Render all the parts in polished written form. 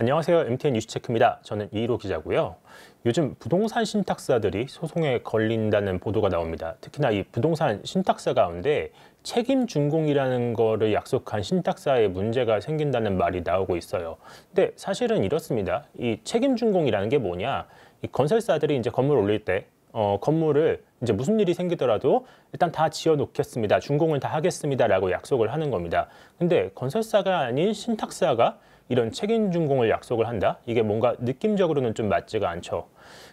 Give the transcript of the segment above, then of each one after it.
안녕하세요. MTN 뉴스체크입니다. 저는 이희로 기자고요. 요즘 부동산 신탁사들이 소송에 걸린다는 보도가 나옵니다. 특히나 이 부동산 신탁사 가운데 책임 준공이라는 거를 약속한 신탁사에 문제가 생긴다는 말이 나오고 있어요. 근데 사실은 이렇습니다. 이 책임 준공이라는 게 뭐냐? 이 건설사들이 이제 건물 올릴 때 건물을 이제 무슨 일이 생기더라도 일단 다 지어 놓겠습니다. 준공을 다 하겠습니다라고 약속을 하는 겁니다. 근데 건설사가 아닌 신탁사가 이런 책임 준공을 약속을 한다? 이게 뭔가 느낌적으로는 좀 맞지가 않죠.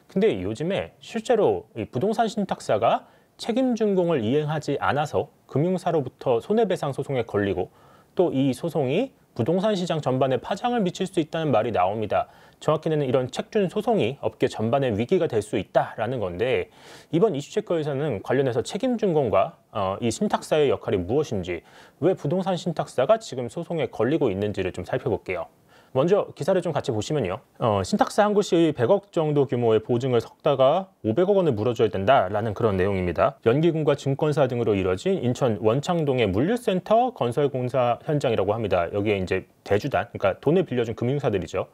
근데 요즘에 실제로 이 부동산 신탁사가 책임 준공을 이행하지 않아서 금융사로부터 손해배상 소송에 걸리고 또 이 소송이 부동산 시장 전반에 파장을 미칠 수 있다는 말이 나옵니다. 정확히는 이런 책준 소송이 업계 전반에 위기가 될 수 있다라는 건데, 이번 이슈체크에서는 관련해서 책임 준공과 이 신탁사의 역할이 무엇인지, 왜 부동산 신탁사가 지금 소송에 걸리고 있는지를 좀 살펴볼게요. 먼저 기사를 좀 같이 보시면요. 신탁사 한 곳이 100억 정도 규모의 보증을 섰다가 500억 원을 물어줘야 된다라는 그런 내용입니다. 연기금과 증권사 등으로 이뤄진 인천 원창동의 물류센터 건설공사 현장이라고 합니다. 여기에 이제 대주단, 그러니까 돈을 빌려준 금융사들이죠.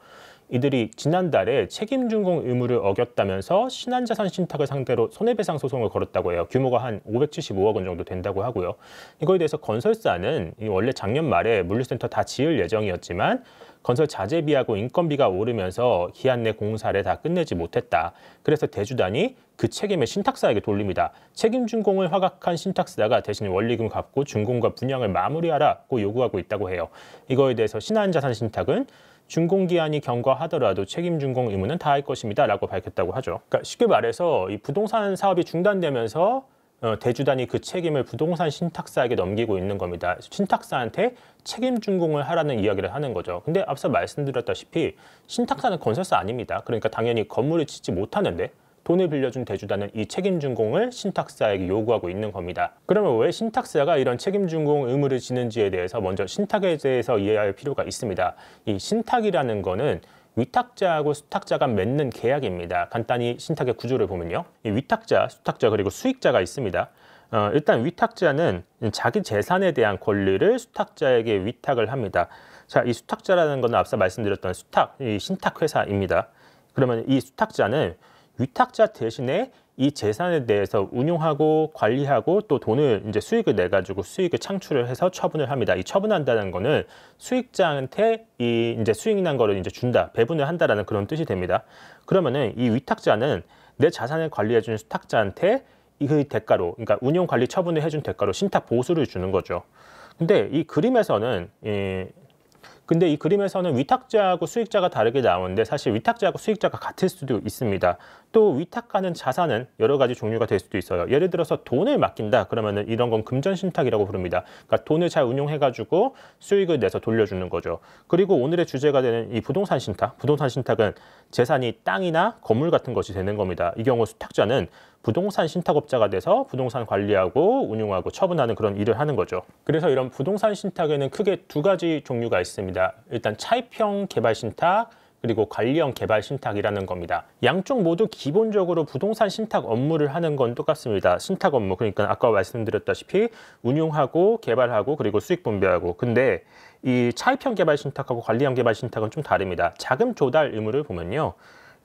이들이 지난달에 책임준공 의무를 어겼다면서 신한자산 신탁을 상대로 손해배상 소송을 걸었다고 해요. 규모가 한 575억 원 정도 된다고 하고요. 이거에 대해서 건설사는 원래 작년 말에 물류센터 다 지을 예정이었지만 건설 자재비하고 인건비가 오르면서 기한 내 공사를 다 끝내지 못했다. 그래서 대주단이 그 책임을 신탁사에게 돌립니다. 책임 준공을 허락한 신탁사가 대신 원리금 갚고 준공과 분양을 마무리하라고 요구하고 있다고 해요. 이거에 대해서 신한자산 신탁은 준공기한이 경과하더라도 책임 준공 의무는 다할 것입니다 라고 밝혔다고 하죠. 그러니까 쉽게 말해서 이 부동산 사업이 중단되면서 대주단이 그 책임을 부동산 신탁사에게 넘기고 있는 겁니다. 신탁사한테 책임 준공을 하라는 이야기를 하는 거죠. 근데 앞서 말씀드렸다시피 신탁사는 건설사 아닙니다. 그러니까 당연히 건물을 짓지 못하는데 돈을 빌려준 대주단은 이 책임 준공을 신탁사에게 요구하고 있는 겁니다. 그러면 왜 신탁사가 이런 책임 준공 의무를 지는지에 대해서 먼저 신탁에 대해서 이해할 필요가 있습니다. 이 신탁이라는 거는 위탁자하고 수탁자가 맺는 계약입니다. 간단히 신탁의 구조를 보면요. 이 위탁자, 수탁자 그리고 수익자가 있습니다. 일단 위탁자는 자기 재산에 대한 권리를 수탁자에게 위탁을 합니다. 자, 이 수탁자라는 건 앞서 말씀드렸던 이 신탁회사입니다. 그러면 이 수탁자는 위탁자 대신에 이 재산에 대해서 운용하고 관리하고 또 돈을 이제 수익을 내 가지고 수익을 창출을 해서 처분을 합니다. 이 처분한다는 거는 수익자한테 이 이제 수익 난 거를 이제 준다, 배분을 한다라는 그런 뜻이 됩니다. 그러면은 이 위탁자는 내 자산을 관리해 준 수탁자한테 그 대가로, 그러니까 운용 관리 처분을 해준 대가로 신탁 보수를 주는 거죠. 근데 이 그림에서는 위탁자하고 수익자가 다르게 나오는데 사실 위탁자하고 수익자가 같을 수도 있습니다. 또 위탁하는 자산은 여러 가지 종류가 될 수도 있어요. 예를 들어서 돈을 맡긴다 그러면은 이런 건 금전신탁이라고 부릅니다. 그러니까 돈을 잘 운용해가지고 수익을 내서 돌려주는 거죠. 그리고 오늘의 주제가 되는 이 부동산 신탁. 부동산 신탁은 재산이 땅이나 건물 같은 것이 되는 겁니다. 이 경우 수탁자는 부동산 신탁업자가 돼서 부동산 관리하고 운용하고 처분하는 그런 일을 하는 거죠. 그래서 이런 부동산 신탁에는 크게 두 가지 종류가 있습니다. 일단 차입형 개발 신탁, 그리고 관리형 개발 신탁이라는 겁니다. 양쪽 모두 기본적으로 부동산 신탁 업무를 하는 건 똑같습니다. 신탁 업무, 그러니까 아까 말씀드렸다시피 운용하고 개발하고 그리고 수익 분배하고. 근데 이 차입형 개발 신탁하고 관리형 개발 신탁은 좀 다릅니다. 자금 조달 의무를 보면요.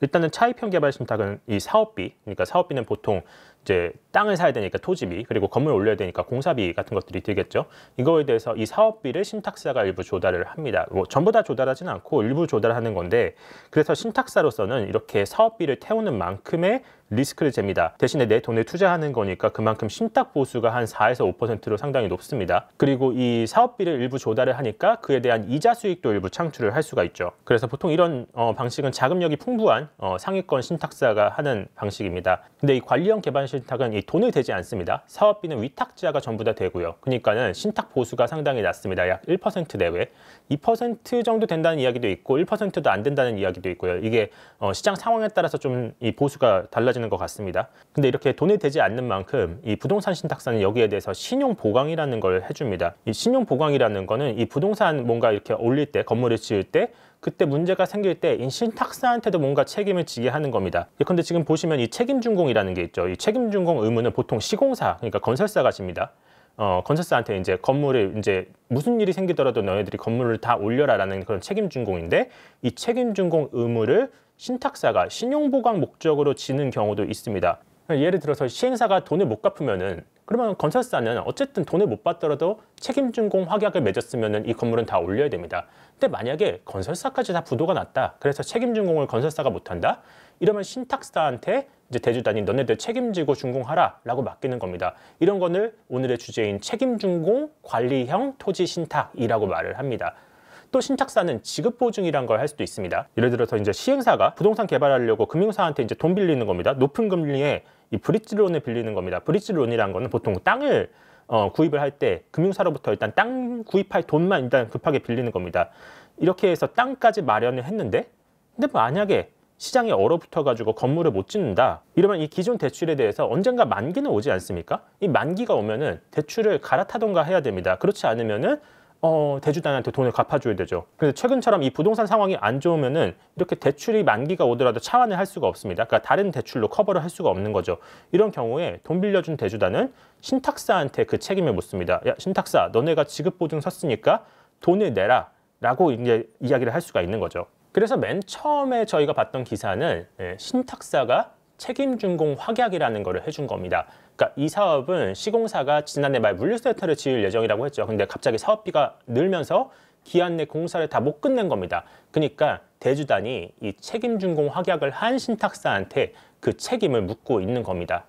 일단은 차입형 개발 신탁은 이 사업비, 그러니까 사업비는 보통 이제 땅을 사야 되니까 토지비, 그리고 건물 올려야 되니까 공사비 같은 것들이 들겠죠. 이거에 대해서 이 사업비를 신탁사가 일부 조달을 합니다. 뭐 전부 다 조달하지는 않고 일부 조달하는 건데, 그래서 신탁사로서는 이렇게 사업비를 태우는 만큼의 리스크를 잽니다. 대신에 내 돈을 투자하는 거니까 그만큼 신탁 보수가 한 4에서 5%로 상당히 높습니다. 그리고 이 사업비를 일부 조달을 하니까 그에 대한 이자 수익도 일부 창출을 할 수가 있죠. 그래서 보통 이런 방식은 자금력이 풍부한 상위권 신탁사가 하는 방식입니다. 근데 이 관리형 개발 신탁은 이 돈을 대지 않습니다. 사업비는 위탁자가 전부 다 되고요. 그러니까는 신탁 보수가 상당히 낮습니다. 약 1% 내외. 2% 정도 된다는 이야기도 있고 1%도 안 된다는 이야기도 있고요. 이게 시장 상황에 따라서 좀 이 보수가 달라지는 것 같습니다. 근데 이렇게 돈을 대지 않는 만큼 이 부동산 신탁사는 여기에 대해서 신용 보강이라는 걸 해줍니다. 이 신용 보강이라는 거는 이 부동산 뭔가 이렇게 올릴 때, 건물을 지을 때 그때 문제가 생길 때 이 신탁사한테도 뭔가 책임을 지게 하는 겁니다. 예컨대 지금 보시면 이 책임준공이라는 게 있죠. 이 책임준공 의무는 보통 시공사, 그러니까 건설사가 집니다. 건설사한테 이제 건물을 이제 무슨 일이 생기더라도 너희들이 건물을 다 올려라라는 그런 책임 준공인데 이 책임 준공 의무를 신탁사가 신용보강 목적으로 지는 경우도 있습니다. 예를 들어서 시행사가 돈을 못 갚으면은 그러면 건설사는 어쨌든 돈을 못 받더라도 책임 준공 확약을 맺었으면은 이 건물은 다 올려야 됩니다. 근데 만약에 건설사까지 다 부도가 났다. 그래서 책임 준공을 건설사가 못 한다. 이러면 신탁사한테 이제 대주단이 너네들 책임지고 준공하라라고 맡기는 겁니다. 이런 거를 오늘의 주제인 책임 준공 관리형 토지 신탁이라고 말을 합니다. 또 신탁사는 지급 보증이란 걸 할 수도 있습니다. 예를 들어서 이제 시행사가 부동산 개발하려고 금융사한테 이제 돈 빌리는 겁니다. 높은 금리에 이 브릿지론을 빌리는 겁니다. 브릿지론이라는 거는 보통 땅을 구입을 할 때 금융사로부터 일단 땅 구입할 돈만 일단 급하게 빌리는 겁니다. 이렇게 해서 땅까지 마련을 했는데 근데 만약에 시장이 얼어붙어 가지고 건물을 못 짓는다. 이러면 이 기존 대출에 대해서 언젠가 만기는 오지 않습니까? 이 만기가 오면은 대출을 갈아타던가 해야 됩니다. 그렇지 않으면은 대주단한테 돈을 갚아줘야 되죠. 그래서 최근처럼 이 부동산 상황이 안 좋으면은 이렇게 대출이 만기가 오더라도 차환을 할 수가 없습니다. 그러니까 다른 대출로 커버를 할 수가 없는 거죠. 이런 경우에 돈 빌려준 대주단은 신탁사한테 그 책임을 묻습니다. 야, 신탁사, 너네가 지급 보증 섰으니까 돈을 내라라고 이제 이야기를 할 수가 있는 거죠. 그래서 맨 처음에 저희가 봤던 기사는 신탁사가 책임 준공 확약이라는 거를 해준 겁니다. 그러니까 이 사업은 시공사가 지난해 말 물류센터를 지을 예정이라고 했죠. 근데 갑자기 사업비가 늘면서 기한 내 공사를 다 못 끝낸 겁니다. 그러니까 대주단이 이 책임 준공 확약을 한 신탁사한테 그 책임을 묻고 있는 겁니다.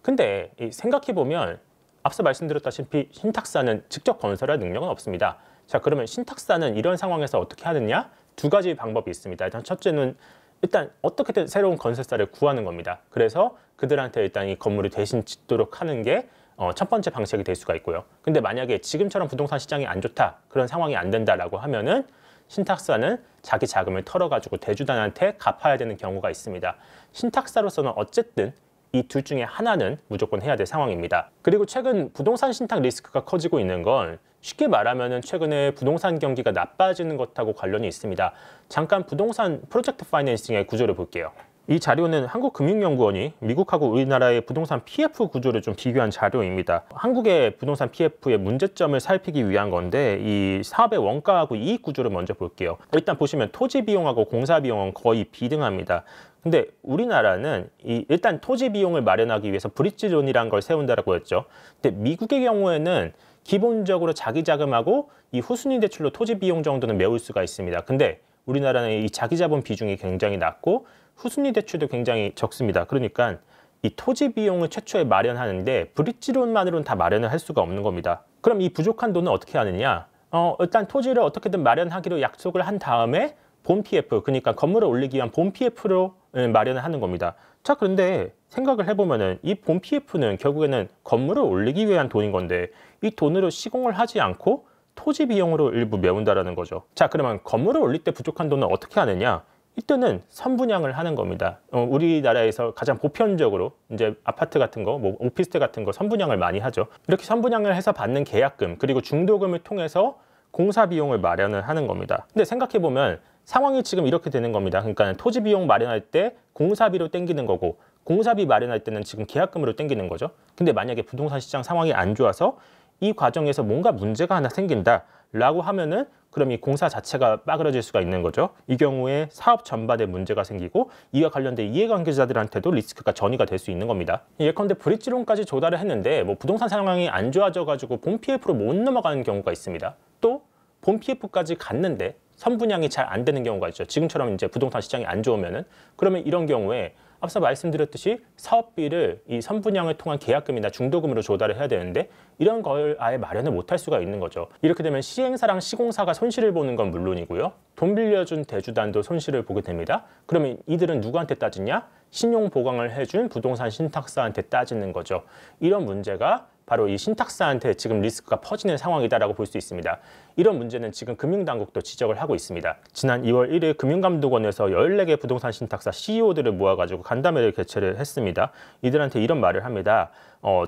근데 생각해 보면 앞서 말씀드렸다시피 신탁사는 직접 건설할 능력은 없습니다. 자, 그러면 신탁사는 이런 상황에서 어떻게 하느냐? 두 가지 방법이 있습니다. 일단 첫째는 일단 어떻게든 새로운 건설사를 구하는 겁니다. 그래서 그들한테 일단 이 건물을 대신 짓도록 하는 게 첫 번째 방식이 될 수가 있고요. 근데 만약에 지금처럼 부동산 시장이 안 좋다, 그런 상황이 안 된다라고 하면은 신탁사는 자기 자금을 털어가지고 대주단한테 갚아야 되는 경우가 있습니다. 신탁사로서는 어쨌든 이 둘 중에 하나는 무조건 해야 될 상황입니다. 그리고 최근 부동산 신탁 리스크가 커지고 있는 건 쉽게 말하면 최근에 부동산 경기가 나빠지는 것하고 관련이 있습니다. 잠깐 부동산 프로젝트 파이낸싱의 구조를 볼게요. 이 자료는 한국금융연구원이 미국하고 우리나라의 부동산 PF 구조를 좀 비교한 자료입니다. 한국의 부동산 PF의 문제점을 살피기 위한 건데 이 사업의 원가하고 이익 구조를 먼저 볼게요. 일단 보시면 토지 비용하고 공사 비용은 거의 비등합니다. 근데 우리나라는 일단 토지 비용을 마련하기 위해서 브릿지론이라는 걸 세운다라고 했죠. 근데 미국의 경우에는 기본적으로 자기 자금하고 이 후순위 대출로 토지 비용 정도는 메울 수가 있습니다. 근데 우리나라는 이 자기 자본 비중이 굉장히 낮고 후순위 대출도 굉장히 적습니다. 그러니까 이 토지 비용을 최초에 마련하는데 브릿지론만으로는 다 마련을 할 수가 없는 겁니다. 그럼 이 부족한 돈은 어떻게 하느냐? 일단 토지를 어떻게든 마련하기로 약속을 한 다음에 본 PF, 그러니까 건물을 올리기 위한 본 PF로 마련을 하는 겁니다. 자, 그런데 생각을 해보면은 이 본 PF는 결국에는 건물을 올리기 위한 돈인 건데 이 돈으로 시공을 하지 않고 토지 비용으로 일부 메운다라는 거죠. 자, 그러면 건물을 올릴 때 부족한 돈은 어떻게 하느냐? 이때는 선분양을 하는 겁니다. 우리나라에서 가장 보편적으로 이제 아파트 같은 거, 뭐 오피스텔 같은 거 선분양을 많이 하죠. 이렇게 선분양을 해서 받는 계약금 그리고 중도금을 통해서 공사 비용을 마련을 하는 겁니다. 근데 생각해 보면 상황이 지금 이렇게 되는 겁니다. 그러니까 토지 비용 마련할 때 공사비로 땡기는 거고 공사비 마련할 때는 지금 계약금으로 땡기는 거죠. 근데 만약에 부동산 시장 상황이 안 좋아서 이 과정에서 뭔가 문제가 하나 생긴다라고 하면은 그럼 이 공사 자체가 빠그러질 수가 있는 거죠. 이 경우에 사업 전반에 문제가 생기고 이와 관련된 이해관계자들한테도 리스크가 전이가 될 수 있는 겁니다. 예컨대 브릿지론까지 조달을 했는데 뭐 부동산 상황이 안 좋아져 가지고 본 PF로 못 넘어가는 경우가 있습니다. 또 본 PF까지 갔는데 선분양이 잘 안 되는 경우가 있죠. 지금처럼 이제 부동산 시장이 안 좋으면은 그러면 이런 경우에 앞서 말씀드렸듯이 사업비를 이 선분양을 통한 계약금이나 중도금으로 조달을 해야 되는데 이런 걸 아예 마련을 못할 수가 있는 거죠. 이렇게 되면 시행사랑 시공사가 손실을 보는 건 물론이고요. 돈 빌려준 대주단도 손실을 보게 됩니다. 그러면 이들은 누구한테 따지냐? 신용 보강을 해준 부동산 신탁사한테 따지는 거죠. 이런 문제가 바로 이 신탁사한테 지금 리스크가 퍼지는 상황이다라고 볼 수 있습니다. 이런 문제는 지금 금융당국도 지적을 하고 있습니다. 지난 2월 1일 금융감독원에서 14개 부동산 신탁사 CEO들을 모아가지고 간담회를 개최를 했습니다. 이들한테 이런 말을 합니다.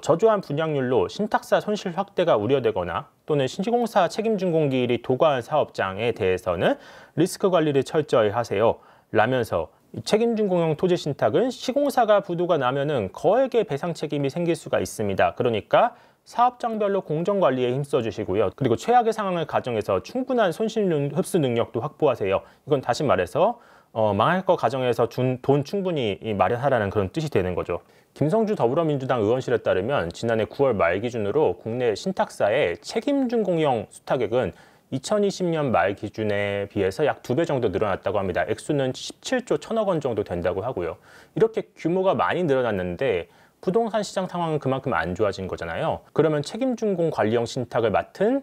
저조한 분양률로 신탁사 손실 확대가 우려되거나 또는 시공사 책임준공기일이 도과한 사업장에 대해서는 리스크 관리를 철저히 하세요. 라면서 책임준공형 토지 신탁은 시공사가 부도가 나면은 거액의 배상 책임이 생길 수가 있습니다. 그러니까 사업장별로 공정관리에 힘써주시고요. 그리고 최악의 상황을 가정해서 충분한 손실 흡수 능력도 확보하세요. 이건 다시 말해서 망할 거 가정해서 돈 충분히 마련하라는 그런 뜻이 되는 거죠. 김성주 더불어민주당 의원실에 따르면 지난해 9월 말 기준으로 국내 신탁사의 책임준공형 수탁액은 2020년 말 기준에 비해서 약 2배 정도 늘어났다고 합니다. 액수는 17조 1천억 원 정도 된다고 하고요. 이렇게 규모가 많이 늘어났는데 부동산 시장 상황은 그만큼 안 좋아진 거잖아요. 그러면 책임준공 관리형 신탁을 맡은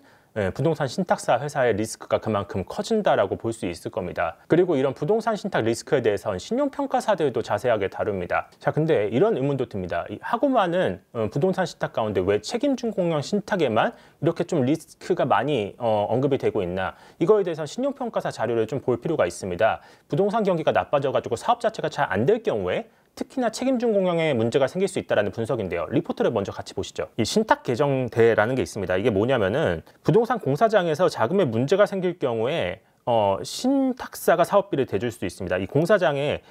부동산 신탁사 회사의 리스크가 그만큼 커진다라고 볼 수 있을 겁니다. 그리고 이런 부동산 신탁 리스크에 대해서는 신용평가사들도 자세하게 다룹니다. 자, 근데 이런 의문도 듭니다. 이 하고 많은 부동산 신탁 가운데 왜 책임준공형 신탁에만 이렇게 좀 리스크가 많이 언급이 되고 있나? 이거에 대해서 신용평가사 자료를 좀 볼 필요가 있습니다. 부동산 경기가 나빠져가지고 사업 자체가 잘 안 될 경우에 특히나 책임준공형에 문제가 생길 수 있다는 분석인데요. 리포트를 먼저 같이 보시죠. 이 신탁개정대라는 게 있습니다. 이게 뭐냐면은 부동산 공사장에서 자금에 문제가 생길 경우에 신탁사가 사업비를 대줄 수 있습니다. 이 공사장에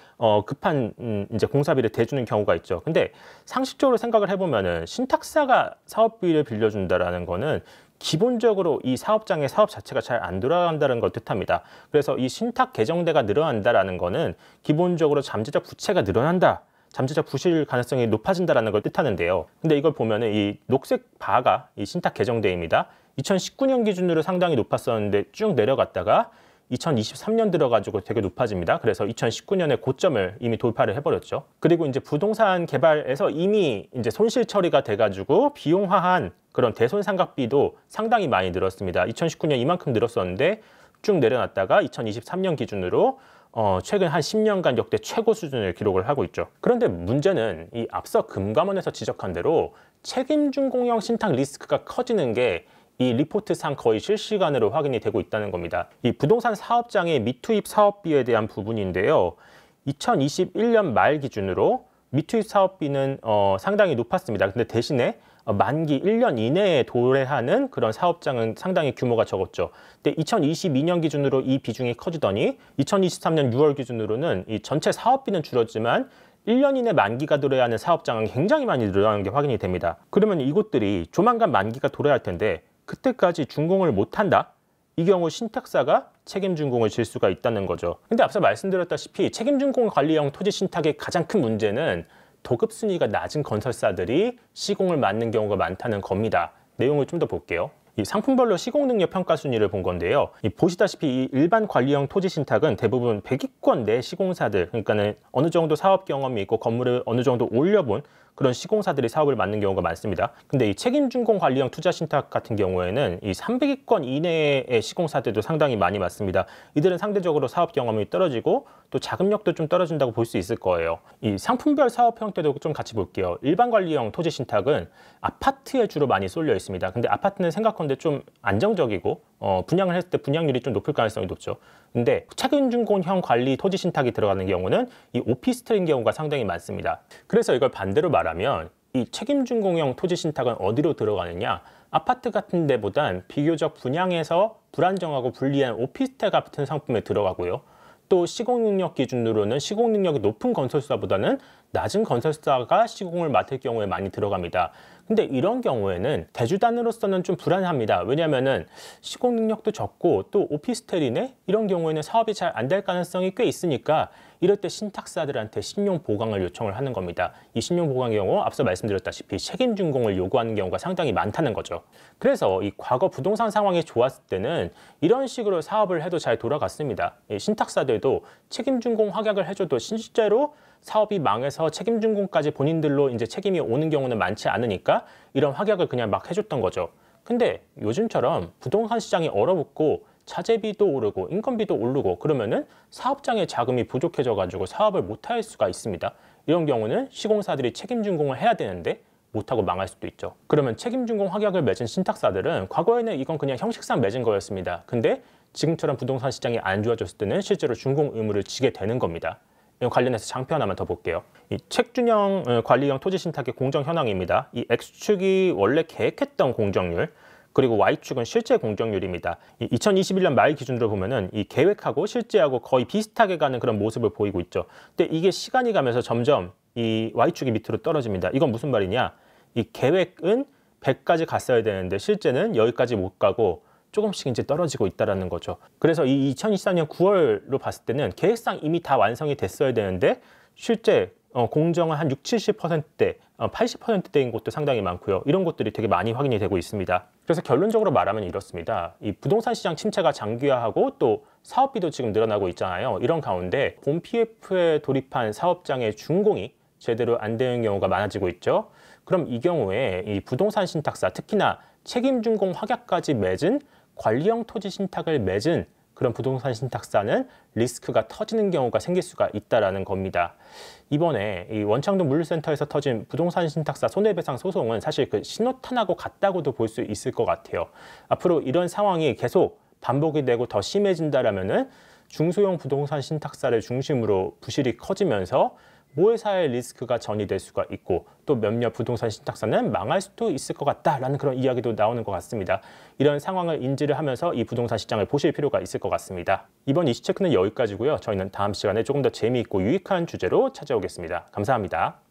급한 이제 공사비를 대주는 경우가 있죠. 근데 상식적으로 생각을 해보면은 신탁사가 사업비를 빌려준다라는 거는 기본적으로 이 사업장의 사업 자체가 잘 안 돌아간다는 걸 뜻합니다. 그래서 이 신탁 개정대가 늘어난다라는 거는 기본적으로 잠재적 부채가 늘어난다, 잠재적 부실 가능성이 높아진다라는 걸 뜻하는데요. 근데 이걸 보면은 이 녹색 바가 이 신탁 개정대입니다. 2019년 기준으로 상당히 높았었는데 쭉 내려갔다가 2023년 들어가지고 되게 높아집니다. 그래서 2019년에 고점을 이미 돌파를 해버렸죠. 그리고 이제 부동산 개발에서 이미 이제 손실 처리가 돼가지고 비용화한 그런 대손상각비도 상당히 많이 늘었습니다. 2019년 이만큼 늘었었는데 쭉 내려놨다가 2023년 기준으로 최근 한 10년간 역대 최고 수준을 기록을 하고 있죠. 그런데 문제는 이 앞서 금감원에서 지적한 대로 책임준공형 신탁 리스크가 커지는 게 이 리포트상 거의 실시간으로 확인이 되고 있다는 겁니다. 이 부동산 사업장의 미투입 사업비에 대한 부분인데요. 2021년 말 기준으로 미투입 사업비는 상당히 높았습니다. 근데 대신에 만기 1년 이내에 도래하는 그런 사업장은 상당히 규모가 적었죠. 근데 2022년 기준으로 이 비중이 커지더니 2023년 6월 기준으로는 이 전체 사업비는 줄었지만 1년 이내 만기가 도래하는 사업장은 굉장히 많이 늘어나는 게 확인이 됩니다. 그러면 이곳들이 조만간 만기가 도래할 텐데 그때까지 준공을 못한다? 이 경우 신탁사가 책임준공을 질 수가 있다는 거죠. 근데 앞서 말씀드렸다시피 책임준공 관리형 토지 신탁의 가장 큰 문제는 도급 순위가 낮은 건설사들이 시공을 맡는 경우가 많다는 겁니다. 내용을 좀 더 볼게요. 이 상품별로 시공능력 평가 순위를 본 건데요. 보시다시피 이 일반 관리형 토지 신탁은 대부분 100위권 내 시공사들, 그러니까는 어느 정도 사업 경험이 있고 건물을 어느 정도 올려본 그런 시공사들이 사업을 맡는 경우가 많습니다. 근데 이 책임준공 관리형 투자 신탁 같은 경우에는 이 300위권 이내의 시공사들도 상당히 많이 맡습니다. 이들은 상대적으로 사업 경험이 떨어지고 또 자금력도 좀 떨어진다고 볼 수 있을 거예요. 이 상품별 사업 형태도 좀 같이 볼게요. 일반 관리형 토지 신탁은 아파트에 주로 많이 쏠려 있습니다. 근데 아파트는 생각컨대 좀 안정적이고 분양을 했을 때 분양률이 좀 높을 가능성이 높죠. 근데 책임준공형 관리 토지 신탁이 들어가는 경우는 이 오피스텔인 경우가 상당히 많습니다. 그래서 이걸 반대로 말하면 이 책임준공형 토지 신탁은 어디로 들어가느냐? 아파트 같은 데보단 비교적 분양에서 불안정하고 불리한 오피스텔 같은 상품에 들어가고요. 또 시공 능력 기준으로는 시공 능력이 높은 건설사보다는 낮은 건설사가 시공을 맡을 경우에 많이 들어갑니다. 근데 이런 경우에는 대주단으로서는 좀 불안합니다. 왜냐하면은 시공 능력도 적고 또 오피스텔이네? 이런 경우에는 사업이 잘 안 될 가능성이 꽤 있으니까 이럴 때 신탁사들한테 신용 보강을 요청을 하는 겁니다. 이 신용 보강의 경우 앞서 말씀드렸다시피 책임준공을 요구하는 경우가 상당히 많다는 거죠. 그래서 이 과거 부동산 상황이 좋았을 때는 이런 식으로 사업을 해도 잘 돌아갔습니다. 이 신탁사들도 책임준공 확약을 해줘도 실제로 사업이 망해서 책임준공까지 본인들로 이제 책임이 오는 경우는 많지 않으니까 이런 확약을 그냥 막 해줬던 거죠. 근데 요즘처럼 부동산 시장이 얼어붙고 자재비도 오르고 인건비도 오르고 그러면은 사업장의 자금이 부족해져 가지고 사업을 못할 수가 있습니다. 이런 경우는 시공사들이 책임준공을 해야 되는데 못하고 망할 수도 있죠. 그러면 책임준공 확약을 맺은 신탁사들은 과거에는 이건 그냥 형식상 맺은 거였습니다. 근데 지금처럼 부동산 시장이 안 좋아졌을 때는 실제로 준공 의무를 지게 되는 겁니다. 이와 관련해서 장표 하나만 더 볼게요. 이 책준형 관리형 토지 신탁의 공정 현황입니다. 이 X축이 원래 계획했던 공정률, 그리고 Y축은 실제 공정률입니다. 2021년 말 기준으로 보면은 이 계획하고 실제하고 거의 비슷하게 가는 그런 모습을 보이고 있죠. 근데 이게 시간이 가면서 점점 이 Y축이 밑으로 떨어집니다. 이건 무슨 말이냐? 이 계획은 100까지 갔어야 되는데 실제는 여기까지 못 가고 조금씩 이제 떨어지고 있다라는 거죠. 그래서 이 2024년 9월로 봤을 때는 계획상 이미 다 완성이 됐어야 되는데 실제 공정은 한 60, 70%대, 80%대인 곳도 상당히 많고요. 이런 것들이 되게 많이 확인이 되고 있습니다. 그래서 결론적으로 말하면 이렇습니다. 이 부동산 시장 침체가 장기화하고 또 사업비도 지금 늘어나고 있잖아요. 이런 가운데 본 PF에 돌입한 사업장의 준공이 제대로 안 되는 경우가 많아지고 있죠. 그럼 이 경우에 이 부동산 신탁사, 특히나 책임준공 확약까지 맺은 관리형 토지 신탁을 맺은 그런 부동산 신탁사는 리스크가 터지는 경우가 생길 수가 있다는 겁니다. 이번에 이 원창동 물류센터에서 터진 부동산 신탁사 손해배상 소송은 사실 그 신호탄하고 같다고도 볼 수 있을 것 같아요. 앞으로 이런 상황이 계속 반복이 되고 더 심해진다라면은 중소형 부동산 신탁사를 중심으로 부실이 커지면서 모회사의 리스크가 전이될 수가 있고 또 몇몇 부동산 신탁사는 망할 수도 있을 것 같다라는 그런 이야기도 나오는 것 같습니다. 이런 상황을 인지를 하면서 이 부동산 시장을 보실 필요가 있을 것 같습니다. 이번 이슈체크는 여기까지고요. 저희는 다음 시간에 조금 더 재미있고 유익한 주제로 찾아오겠습니다. 감사합니다.